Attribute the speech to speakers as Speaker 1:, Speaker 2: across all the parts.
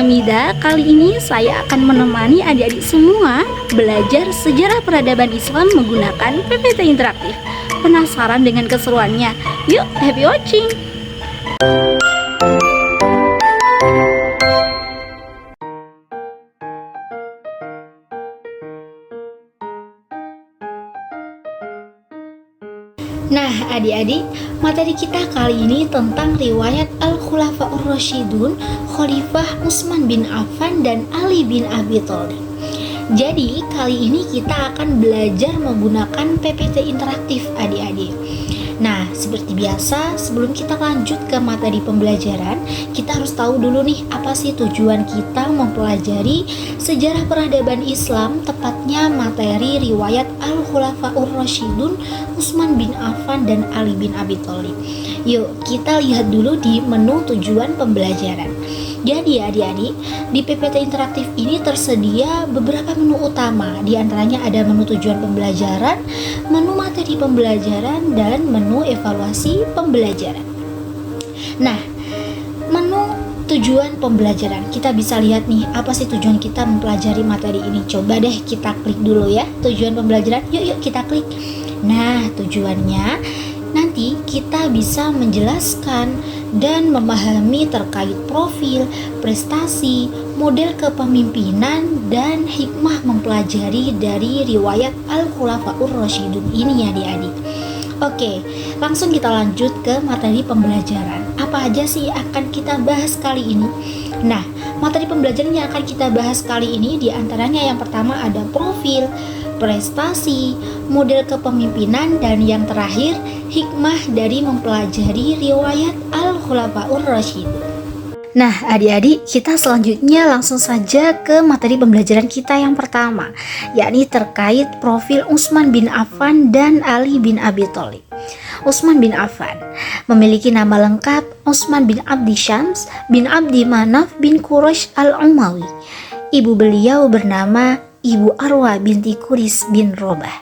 Speaker 1: Hamida. Kali ini saya akan menemani adik-adik semua belajar sejarah peradaban Islam menggunakan PPT interaktif. Penasaran dengan keseruannya? Yuk, happy watching! Nah, adik-adik, materi kita kali ini tentang riwayat Al-Khulafa'ur Rasyidun, Khalifah Utsman bin Affan dan Ali bin Abi Thalib. Jadi, kali ini kita akan belajar menggunakan PPT interaktif, adik-adik. Nah, seperti biasa, sebelum kita lanjut ke materi pembelajaran, kita harus tahu dulu nih, apa sih tujuan kita mempelajari sejarah peradaban Islam, tepatnya materi riwayat Al-Khulafa'ur Rasyidun, Utsman bin Affan dan Ali bin Abi Thalib. Yuk, kita lihat dulu di menu tujuan pembelajaran. Jadi adik-adik, di PPT interaktif ini tersedia beberapa menu utama. Di antaranya ada menu tujuan pembelajaran, menu materi pembelajaran, dan menu evaluasi pembelajaran. Nah, menu tujuan pembelajaran, kita bisa lihat nih, apa sih tujuan kita mempelajari materi ini. Coba deh kita klik dulu ya, tujuan pembelajaran. Yuk kita klik. Nah, tujuannya nanti kita bisa menjelaskan dan memahami terkait profil, prestasi, model kepemimpinan, dan hikmah mempelajari dari riwayat Al-Khulafa'ur Rasyidun ini ya adik-adik. Oke, langsung kita lanjut ke materi pembelajaran. Apa aja sih akan kita bahas kali ini? Nah, materi pembelajaran yang akan kita bahas kali ini diantaranya yang pertama ada profil, prestasi, model kepemimpinan, dan yang terakhir hikmah dari mempelajari riwayat Al-Khulafa'ur Rasyidun. Nah adik-adik, kita selanjutnya langsung saja ke materi pembelajaran kita yang pertama, yakni terkait profil Utsman bin Affan dan Ali bin Abi Thalib. Utsman bin Affan memiliki nama lengkap Utsman bin Abdi Syams bin Abdi Manaf bin Quraisy al-Umawi. Ibu beliau bernama Ibu Arwa binti Quris bin Robah.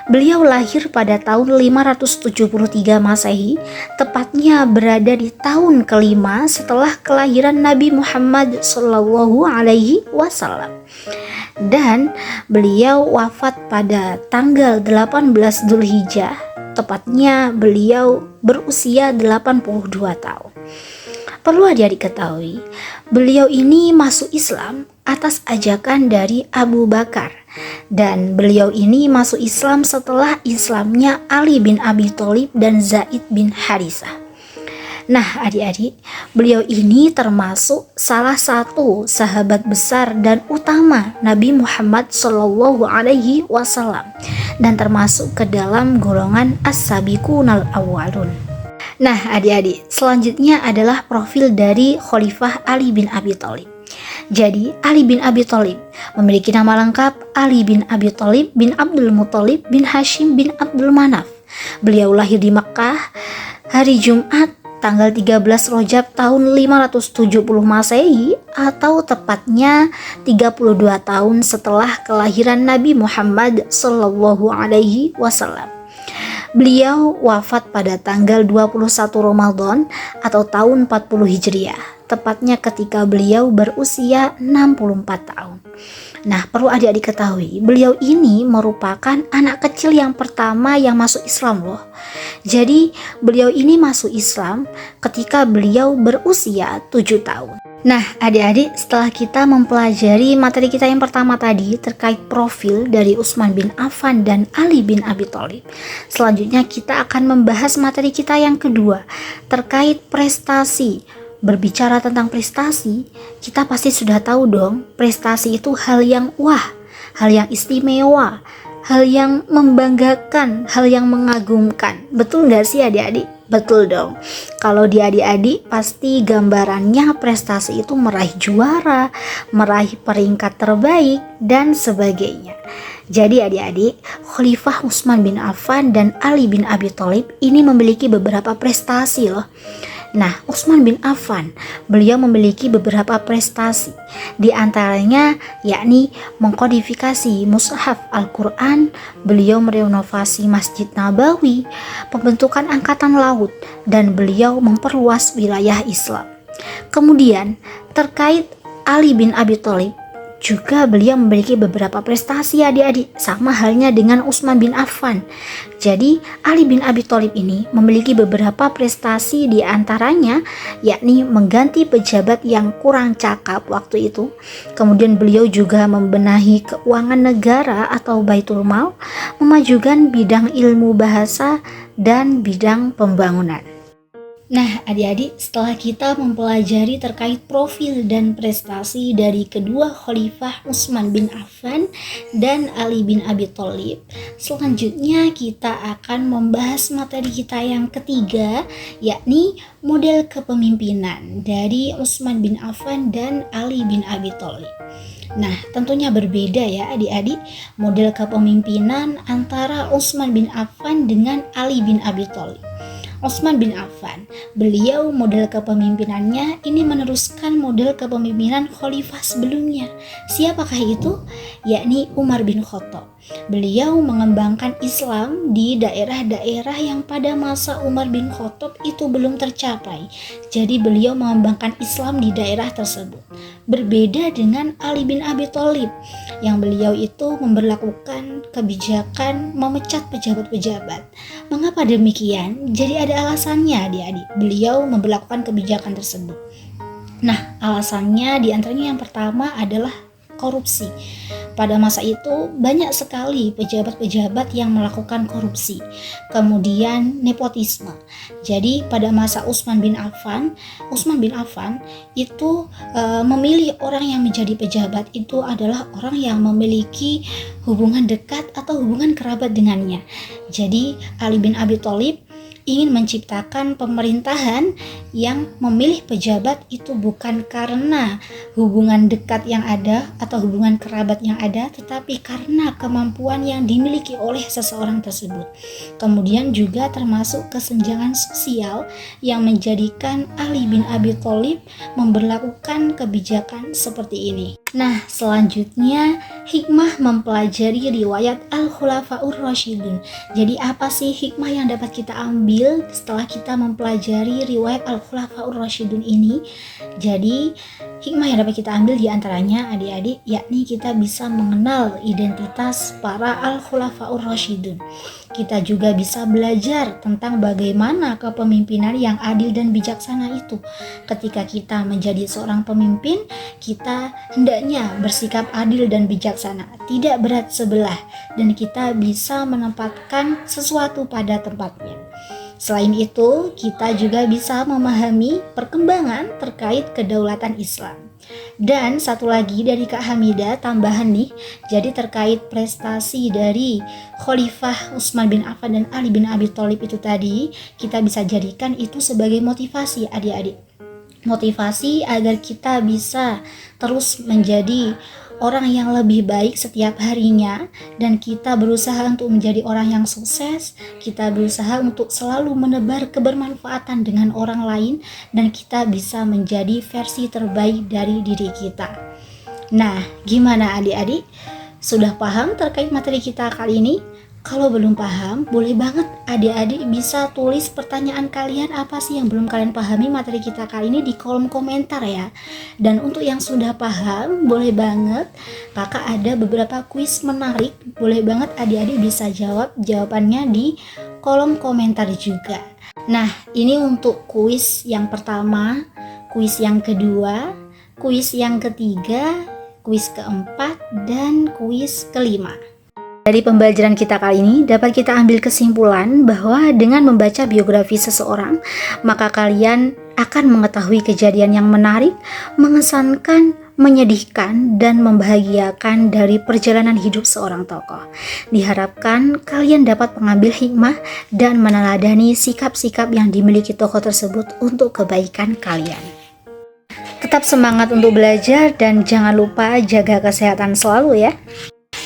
Speaker 1: Beliau lahir pada tahun 573 Masehi, tepatnya berada di tahun kelima setelah kelahiran Nabi Muhammad Shallallahu Alaihi Wasallam. Dan beliau wafat pada tanggal 18 Dzulhijjah, tepatnya beliau berusia 82 tahun. Perlu adik-adik ketahui, beliau ini masuk Islam atas ajakan dari Abu Bakar, dan beliau ini masuk Islam setelah Islamnya Ali bin Abi Thalib dan Zaid bin Harithah. Nah adik-adik, beliau ini termasuk salah satu sahabat besar dan utama Nabi Muhammad Shallallahu Alaihi Wasallam, dan termasuk ke dalam golongan as-sabiqunal awwalun. Nah adik-adik, selanjutnya adalah profil dari Khalifah Ali bin Abi Thalib. Jadi Ali bin Abi Thalib memiliki nama lengkap Ali bin Abi Thalib bin Abdul Muthalib bin Hashim bin Abdul Manaf. Beliau lahir di Makkah hari Jumat tanggal 13 Rajab tahun 570 Masehi, atau tepatnya 32 tahun setelah kelahiran Nabi Muhammad Sallallahu Alaihi Wasallam. Beliau wafat pada tanggal 21 Ramadan atau tahun 40 Hijriah, tepatnya ketika beliau berusia 64 tahun. Nah, perlu adik-adik ketahui, beliau ini merupakan anak kecil yang pertama yang masuk Islam loh. Jadi, beliau ini masuk Islam ketika beliau berusia 7 tahun. Nah, adik-adik, setelah kita mempelajari materi kita yang pertama tadi terkait profil dari Utsman bin Affan dan Ali bin Abi Thalib, selanjutnya kita akan membahas materi kita yang kedua terkait prestasi. Berbicara tentang prestasi, kita pasti sudah tahu dong, prestasi itu hal yang wah, hal yang istimewa, hal yang membanggakan, hal yang mengagumkan. Betul gak sih adik-adik? Betul dong. Kalau di adik-adik pasti gambarannya prestasi itu meraih juara, meraih peringkat terbaik, dan sebagainya. Jadi adik-adik, Khalifah Utsman bin Affan dan Ali bin Abi Thalib ini memiliki beberapa prestasi loh. Nah, Utsman bin Affan, beliau memiliki beberapa prestasi. Di antaranya yakni mengkodifikasi mushaf Al-Quran, beliau merenovasi Masjid Nabawi, pembentukan angkatan laut, dan beliau memperluas wilayah Islam. Kemudian terkait Ali bin Abi Thalib juga beliau memiliki beberapa prestasi adik-adik, sama halnya dengan Utsman bin Affan. Jadi Ali bin Abi Thalib ini memiliki beberapa prestasi, di antaranya yakni mengganti pejabat yang kurang cakap waktu itu. Kemudian beliau juga membenahi keuangan negara atau Baitul Mal, memajukan bidang ilmu bahasa dan bidang pembangunan. Nah, adik-adik, setelah kita mempelajari terkait profil dan prestasi dari kedua khalifah Utsman bin Affan dan Ali bin Abi Thalib, selanjutnya kita akan membahas materi kita yang ketiga, yakni model kepemimpinan dari Utsman bin Affan dan Ali bin Abi Thalib. Nah, tentunya berbeda ya adik-adik model kepemimpinan antara Utsman bin Affan dengan Ali bin Abi Thalib. Utsman bin Affan, beliau model kepemimpinannya ini meneruskan model kepemimpinan khalifah sebelumnya. Siapakah itu? Yakni Umar bin Khattab. Beliau mengembangkan Islam di daerah-daerah yang pada masa Umar bin Khattab itu belum tercapai. Jadi beliau mengembangkan Islam di daerah tersebut. Berbeda dengan Ali bin Abi Thalib yang beliau itu memberlakukan kebijakan memecat pejabat-pejabat. Mengapa demikian? Jadi ada alasannya adik-adik. Beliau memberlakukan kebijakan tersebut. Nah, alasannya diantaranya yang pertama adalah korupsi. Pada masa itu banyak sekali pejabat-pejabat yang melakukan korupsi. Kemudian nepotisme. Jadi pada masa Utsman bin Affan itu memilih orang yang menjadi pejabat itu adalah orang yang memiliki hubungan dekat atau hubungan kerabat dengannya. Jadi Ali bin Abi Thalib ingin menciptakan pemerintahan yang memilih pejabat itu bukan karena hubungan dekat yang ada atau hubungan kerabat yang ada, tetapi karena kemampuan yang dimiliki oleh seseorang tersebut. Kemudian juga termasuk kesenjangan sosial yang menjadikan Ali bin Abi Thalib memberlakukan kebijakan seperti ini. Nah, selanjutnya hikmah mempelajari riwayat Al-Khulafaur Rasyidun. Jadi apa sih hikmah yang dapat kita ambil setelah kita mempelajari riwayat Al-Khulafaur Rasyidun ini? Jadi hikmah yang dapat kita ambil diantaranya adik-adik, yakni kita bisa mengenal identitas para Al-Khulafaur Rasyidun. Kita juga bisa belajar tentang bagaimana kepemimpinan yang adil dan bijaksana itu. Ketika kita menjadi seorang pemimpin, kita hendaknya bersikap adil dan bijaksana, tidak berat sebelah, dan kita bisa menempatkan sesuatu pada tempatnya. Selain itu, kita juga bisa memahami perkembangan terkait kedaulatan Islam. Dan satu lagi dari Kak Hamidah tambahan nih, jadi terkait prestasi dari Khalifah Utsman bin Affan dan Ali bin Abi Thalib itu tadi, kita bisa jadikan itu sebagai motivasi adik-adik. Motivasi agar kita bisa terus menjadi orang yang lebih baik setiap harinya, dan kita berusaha untuk menjadi orang yang sukses. Kita berusaha untuk selalu menebar kebermanfaatan dengan orang lain, dan kita bisa menjadi versi terbaik dari diri kita. Nah, gimana adik-adik? Sudah paham terkait materi kita kali ini? Kalau belum paham, boleh banget adik-adik bisa tulis pertanyaan kalian apa sih yang belum kalian pahami materi kita kali ini di kolom komentar ya. Dan untuk yang sudah paham, boleh banget kakak ada beberapa kuis menarik, boleh banget adik-adik bisa jawab jawabannya di kolom komentar juga. Nah, ini untuk kuis yang pertama, kuis yang kedua, kuis yang ketiga, kuis keempat, dan kuis kelima. Dari pembelajaran kita kali ini dapat kita ambil kesimpulan bahwa dengan membaca biografi seseorang, maka kalian akan mengetahui kejadian yang menarik, mengesankan, menyedihkan, dan membahagiakan dari perjalanan hidup seorang tokoh. Diharapkan kalian dapat mengambil hikmah dan meneladani sikap-sikap yang dimiliki tokoh tersebut untuk kebaikan kalian. Tetap semangat untuk belajar dan jangan lupa jaga kesehatan selalu ya.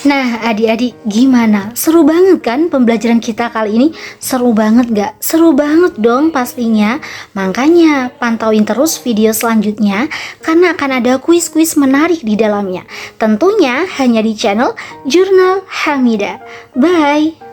Speaker 1: Nah adik-adik gimana? Seru banget kan pembelajaran kita kali ini? Seru banget gak? Seru banget dong pastinya. Makanya pantauin terus video selanjutnya karena akan ada kuis-kuis menarik di dalamnya. Tentunya hanya di channel Jurnal Hamidah. Bye!